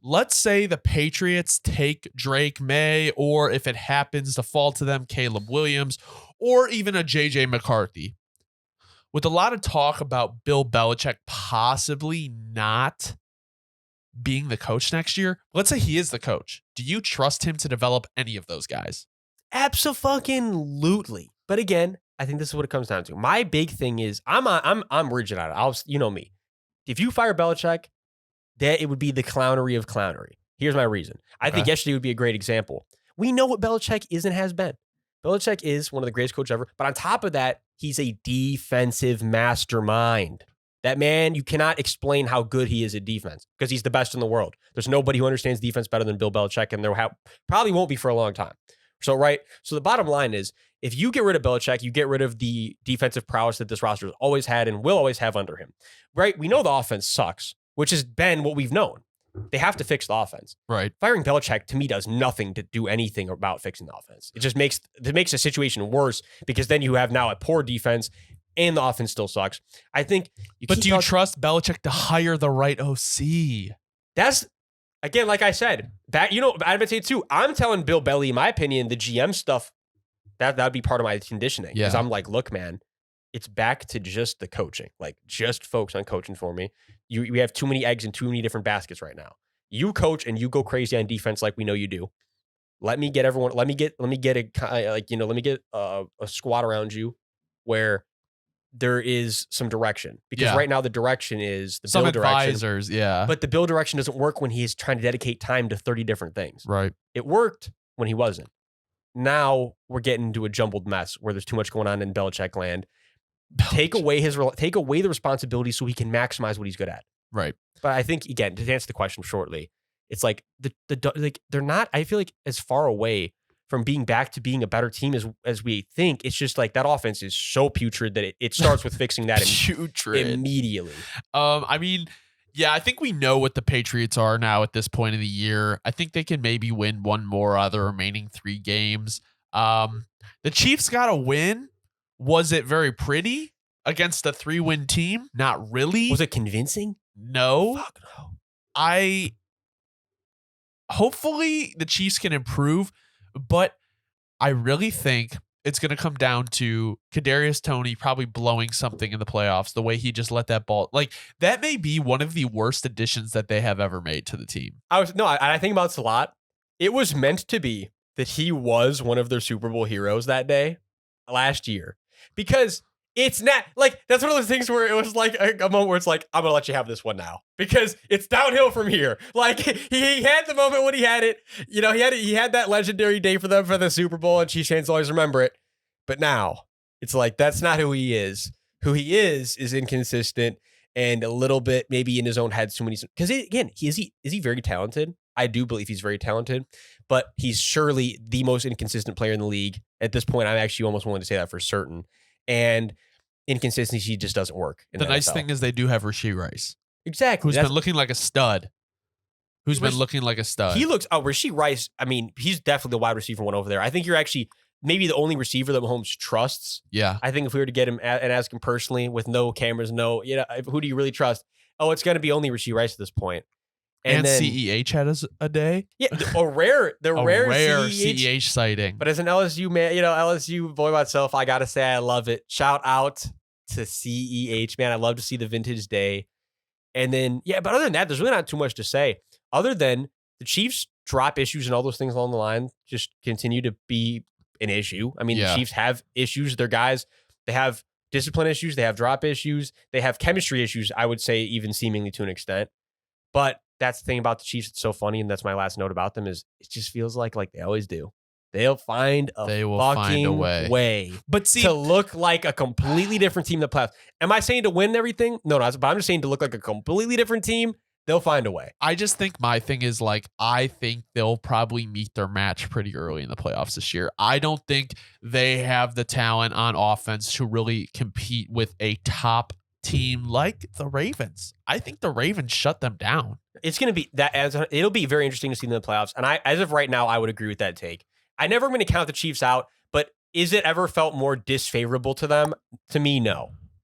let's say the Patriots take Drake May, or if it happens to fall to them, Caleb Williams, or even a JJ McCarthy. With a lot of talk about Bill Belichick possibly not being the coach next year, let's say he is the coach. Do you trust him to develop any of those guys? Abso-fucking-lutely. But again, I think this is what it comes down to. My big thing is I'm rigid on it. You know me. If you fire Belichick, that it would be the clownery of clownery. Here's my reason. I think yesterday would be a great example. We know what Belichick is and has been. Belichick is one of the greatest coaches ever. But on top of that, he's a defensive mastermind. That man, you cannot explain how good he is at defense because he's the best in the world. There's nobody who understands defense better than Bill Belichick, and there probably won't be for a long time. So the bottom line is, if you get rid of Belichick, you get rid of the defensive prowess that this roster has always had and will always have under him. Right? We know the offense sucks, which has been what we've known. They have to fix the offense. Right. Firing Belichick, to me, does nothing to do anything about fixing the offense. It just makes the situation worse because then you have now a poor defense and the offense still sucks. I think. But do you trust Belichick to hire the right OC? That's, again, like I said, I've been saying too, I'm telling Bill Belly, in my opinion, the GM stuff, that'd be part of my conditioning. Because I'm like, look, man, it's back to just the coaching. Like, just focus on coaching for me. We have too many eggs in too many different baskets right now. You coach and you go crazy on defense like we know you do. Let me get a squad around you where there is some direction. Because right now the direction is the Bill direction. Some advisors, But the Bill direction doesn't work when he's trying to dedicate time to 30 different things. Right. It worked when he wasn't. Now we're getting into a jumbled mess where there's too much going on in Belichick land. Take away the responsibility so he can maximize what he's good at. Right. But I think, again, to answer the question shortly, it's like they're not, I feel like, as far away from being back to being a better team as we think. It's just like that offense is so putrid that it starts with fixing that immediately. I mean, yeah, I think we know what the Patriots are now at this point of the year. I think they can maybe win one more out of the remaining 3 games. The Chiefs got a win. Was it very pretty against a 3-win team? Not really. Was it convincing? No. Fuck no. Hopefully the Chiefs can improve, but I really think it's going to come down to Kadarius Toney probably blowing something in the playoffs, the way he just let that ball. Like, that may be one of the worst additions that they have ever made to the team. I think about this a lot. It was meant to be that he was one of their Super Bowl heroes that day last year. Because it's not like, that's one of those things where it was like a moment where it's like, I'm going to let you have this one now because it's downhill from here. Like, he had the moment when he had it, he had that legendary day for them for the Super Bowl, and Chiefs fans always remember it. But now it's like, that's not who he is. Who he is inconsistent and a little bit maybe in his own head. Because again, is he very talented? I do believe he's very talented, but he's surely the most inconsistent player in the league. At this point, I'm actually almost willing to say that for certain. And inconsistency just doesn't work. The nice thing is they do have Rashee Rice. Exactly. Who's been looking like a stud. He looks, Rashee Rice, I mean, he's definitely the wide receiver one over there. I think you're actually maybe the only receiver that Mahomes trusts. Yeah. I think if we were to get him and ask him personally with no cameras, who do you really trust? Oh, it's going to be only Rashee Rice at this point. And then, CEH had a day. Yeah, a rare CEH sighting. But as an LSU man, LSU boy myself, I gotta say I love it. Shout out to CEH, man. I love to see the vintage day. And then, but other than that, there's really not too much to say. Other than the Chiefs drop issues and all those things along the line just continue to be an issue. I mean, the Chiefs have issues. Their guys, they have discipline issues. They have drop issues. They have chemistry issues, I would say, even seemingly to an extent. But that's the thing about the Chiefs. It's so funny, and that's my last note about them is it just feels like they always do. They'll find a way. But to look like a completely different team in the playoffs. Am I saying to win everything? No, but I'm just saying to look like a completely different team. They'll find a way. I just think my thing is I think they'll probably meet their match pretty early in the playoffs this year. I don't think they have the talent on offense to really compete with a top team like the Ravens. I think the Ravens shut them down. It's going to be it'll be very interesting to see them in the playoffs. And as of right now, I would agree with that take. I never am going to count the Chiefs out, but is it ever felt more disfavorable to them? To me, no.